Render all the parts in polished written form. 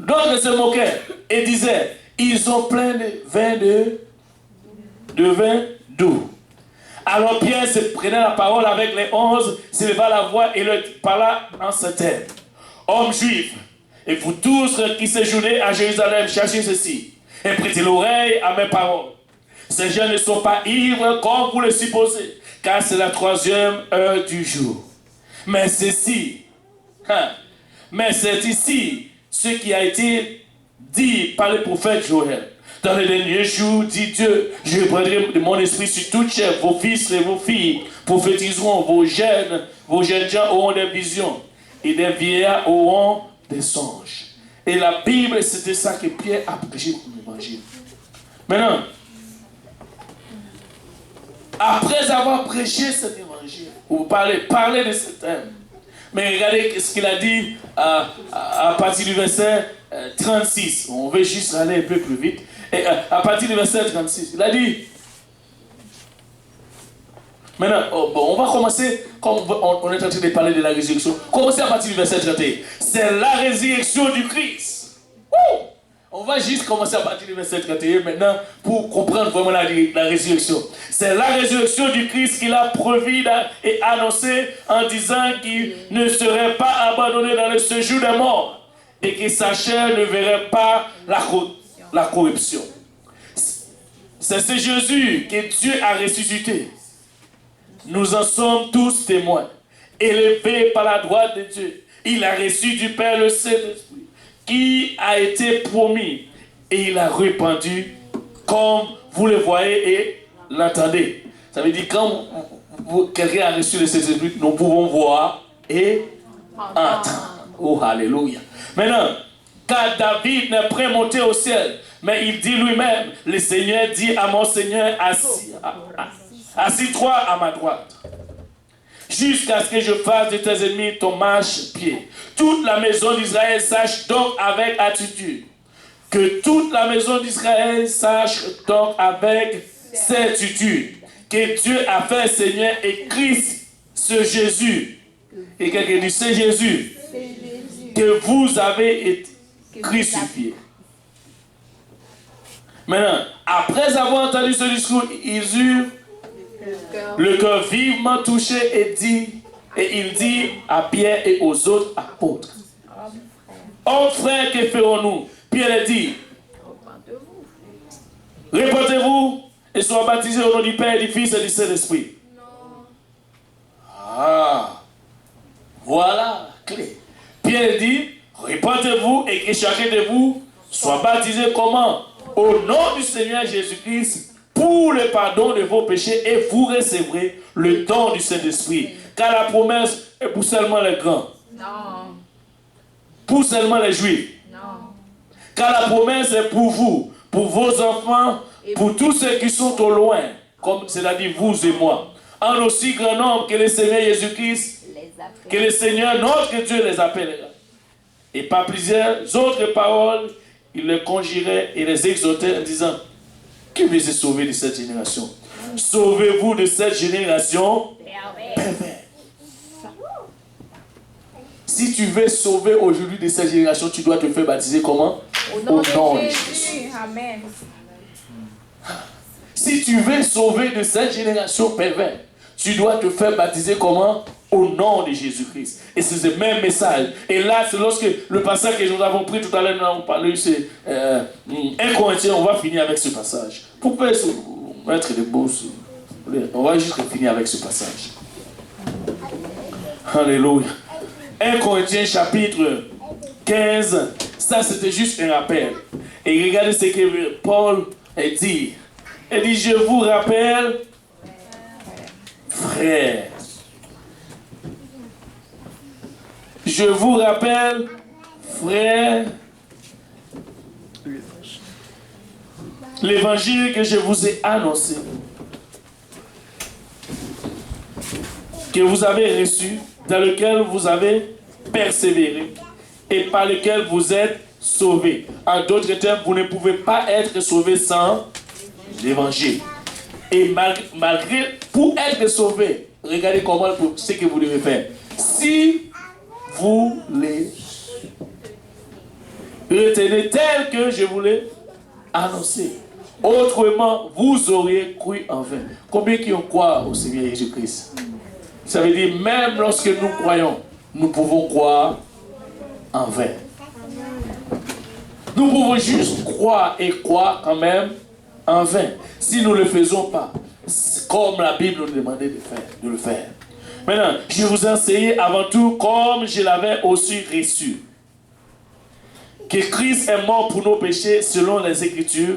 D'autres se moquaient et disaient, ils ont plein de vin doux. Alors Pierre se prenait la parole avec les 11, s'éleva la voix et leur parla en ce terme. Hommes juifs, et vous tous qui séjournez à Jérusalem, cherchez ceci, et prêtez l'oreille à mes paroles. Ces gens ne sont pas ivres comme vous le supposez, car c'est la 3e heure du jour. Mais c'est ici ce qui a été dit par le prophète Joël. Dans les derniers jours, dit Dieu, je répandrai de mon esprit sur toute chair, vos fils et vos filles prophétiseront, vos jeunes gens auront des visions, et des vieillards auront des songes. Et la Bible, c'était ça que Pierre a prêché comme évangile. Maintenant, après avoir prêché cet évangile, vous parlez de ce thème, mais regardez ce qu'il a dit à partir du verset 36. On veut juste aller un peu plus vite. Et à partir du verset 36, il a dit, maintenant, on va commencer, comme on est en train de parler de la résurrection, commencer à partir du verset 31. C'est la résurrection du Christ. On va juste commencer à partir du verset 31 maintenant pour comprendre vraiment la résurrection. C'est la résurrection du Christ qu'il a promis et annoncé en disant qu'il ne serait pas abandonné dans le séjour des morts et que sa chair ne verrait pas la corruption. C'est ce Jésus que Dieu a ressuscité. Nous en sommes tous témoins. Élevé par la droite de Dieu, il a reçu du Père le Saint-Esprit qui a été promis et il a répandu comme vous le voyez et l'entendez. Ça veut dire quand quelqu'un a reçu le Saint-Esprit, nous pouvons voir et entendre. Oh, alléluia. Maintenant, car David n'est pas monté au ciel, mais il dit lui-même, le Seigneur dit à mon Seigneur, assis-toi à ma droite, jusqu'à ce que je fasse de tes ennemis ton marche-pied. Toute la maison d'Israël sache donc avec attitude, que toute la maison d'Israël sache donc avec certitude, que Dieu a fait Seigneur et Christ, ce Jésus. Et quelqu'un dit, c'est Jésus que vous avez été crucifié. Maintenant, après avoir entendu ce discours, ils eurent le cœur vivement touché et il dit à Pierre et aux autres apôtres, oh frère, que ferons-nous? Pierre dit, répentez-vous et soyez baptisés au nom du Père, du Fils et du Saint-Esprit. Voilà la clé. Pierre dit, répentez-vous et que chacun de vous soit baptisé comment? Au nom du Seigneur Jésus-Christ pour le pardon de vos péchés et vous recevrez le don du Saint-Esprit. Car la promesse est pour seulement les grands. Non. Pour seulement les Juifs. Non. Car la promesse est pour vous, pour vos enfants, pour tous ceux qui sont au loin, comme c'est-à-dire vous et moi. En aussi grand nombre que le Seigneur Jésus-Christ, que le Seigneur notre Dieu les appellera. Et par plusieurs autres paroles, il les conjurait et les exhortait en disant, qui veut se sauver de cette génération? Sauvez-vous de cette génération perverse. Si tu veux sauver aujourd'hui de cette génération, tu dois te faire baptiser comment? Au nom de Jésus. Amen. Si tu veux sauver de cette génération perverse, tu dois te faire baptiser comment? Au nom de Jésus-Christ. Et c'est le même message. Et là, c'est lorsque le passage que nous avons pris tout à l'heure, nous avons parlé, c'est 1 Corinthiens, on va finir avec ce passage. Pour mettre des beaux, on va juste finir avec ce passage. Alléluia. 1 Corinthiens chapitre 15, ça c'était juste un rappel. Et regardez ce que Paul dit. Il dit, je vous rappelle, frères. Je vous rappelle, frères, l'évangile que je vous ai annoncé, que vous avez reçu, dans lequel vous avez persévéré et par lequel vous êtes sauvés. En d'autres termes, vous ne pouvez pas être sauvés sans l'évangile. Et malgré, pour être sauvé, regardez comment ce que vous devez faire. Si vous les Retenez tel que je vous l'ai annoncé. Autrement, vous auriez cru en vain. Combien qui ont croit au Seigneur Jésus-Christ? Ça veut dire, même lorsque nous croyons, nous pouvons croire en vain. Nous pouvons juste croire et croire quand même en vain. Si nous ne le faisons pas, comme la Bible nous demandait de le faire. Maintenant, je vous ai enseigné avant tout, comme je l'avais aussi reçu, que Christ est mort pour nos péchés selon les Écritures.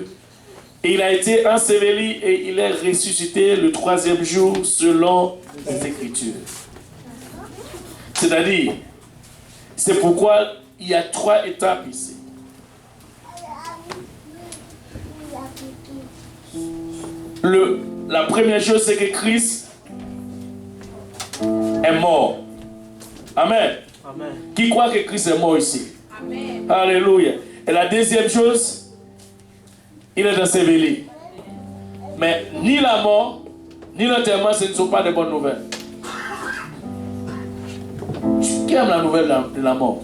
Et il a été enseveli et il est ressuscité le 3e jour selon les Écritures. C'est-à-dire, c'est pourquoi il y a 3 étapes ici. La première chose, c'est que Christ est mort. Amen. Amen. Qui croit que Christ est mort ici? Amen. Alléluia. Et la deuxième chose, il est enseveli. Mais ni la mort, ni l'enterrement, ce ne sont pas de bonnes nouvelles. Qui aime la nouvelle de la mort?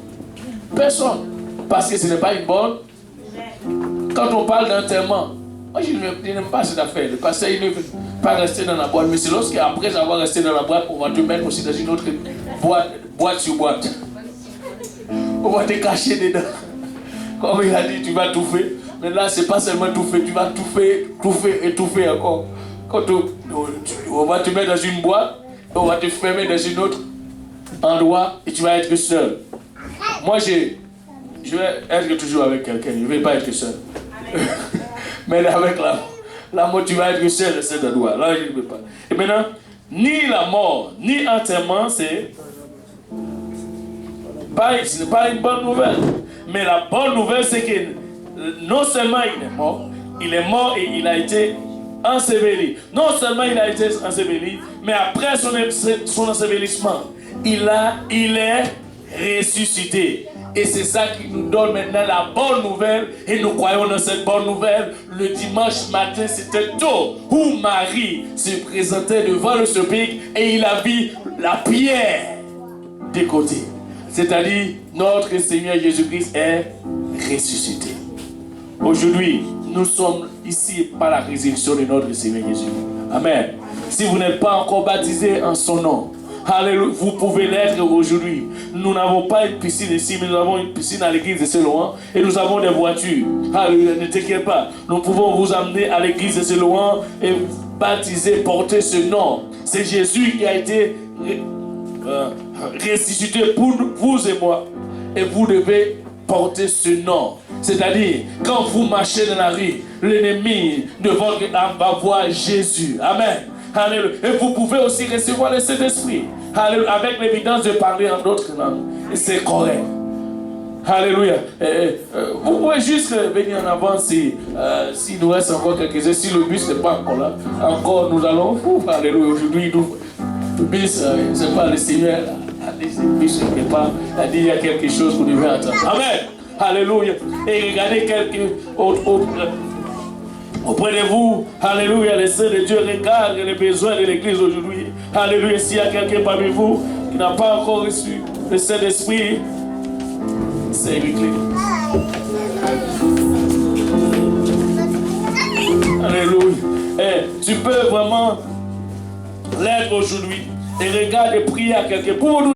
Personne. Parce que ce n'est pas une bonne. Quand on parle d'enterrement, moi je n'aime pas cette affaire. Le pasteur, il ne veut pas rester dans la boîte. Mais c'est lorsqu'après avoir resté dans la boîte, on va te mettre aussi dans une autre boîte sur boîte. On va te cacher dedans. Comme il a dit, tu vas touffer. Mais là, ce n'est pas seulement touffer, tu vas touffer encore. Quand on va te mettre dans une boîte, on va te fermer dans un autre endroit et tu vas être seul. Moi, je vais être toujours avec quelqu'un, je ne vais pas être seul. Mais avec la mort, tu vas être seul dans cet endroit. Là, je ne veux pas. Et maintenant, ni la mort, ni l'enterrement, ce n'est pas une bonne nouvelle. Mais la bonne nouvelle, c'est que non seulement il est mort et il a été enseveli. Non seulement il a été enseveli, mais après son ensevelissement, il est ressuscité. Et c'est ça qui nous donne maintenant la bonne nouvelle. Et nous croyons dans cette bonne nouvelle. Le dimanche matin, c'était tôt, où Marie se présentait devant le sépulcre et il a vu la pierre des côtés. C'est-à-dire, notre Seigneur Jésus-Christ est ressuscité. Aujourd'hui, nous sommes ici par la résurrection de notre Seigneur Jésus. Amen. Si vous n'êtes pas encore baptisé en son nom, alléluia, vous pouvez l'être aujourd'hui. Nous n'avons pas une piscine ici, mais nous avons une piscine à l'église de Siloam et nous avons des voitures. Alléluia, ne t'inquiète pas. Nous pouvons vous amener à l'église de Siloam et vous baptiser, porter ce nom. C'est Jésus qui a été ressuscité pour vous et moi. Et vous devez porter ce nom. C'est-à-dire, quand vous marchez dans la rue, l'ennemi de votre âme va voir Jésus. Amen. Alléluia. Et vous pouvez aussi recevoir le Saint-Esprit. Alléluia. Avec l'évidence de parler en d'autres langues. Et c'est correct. Alléluia. Vous pouvez juste venir en avant s'il nous reste encore quelques heures. Si le bus n'est pas encore là, encore nous allons. Alléluia. Aujourd'hui, le bus, c'est pas le Seigneur. Le bus n'est pas. Il y a quelque chose que nous devons attendre. Amen. Alléluia. Et regardez quelques autres auprès de vous. Alléluia. Les saints de Dieu regardent les besoins de l'église aujourd'hui. Alléluia. S'il y a quelqu'un parmi vous qui n'a pas encore reçu le Saint-Esprit, c'est réglé. Alléluia. Et tu peux vraiment l'être aujourd'hui. Et regarde et prier à quelqu'un pour nous.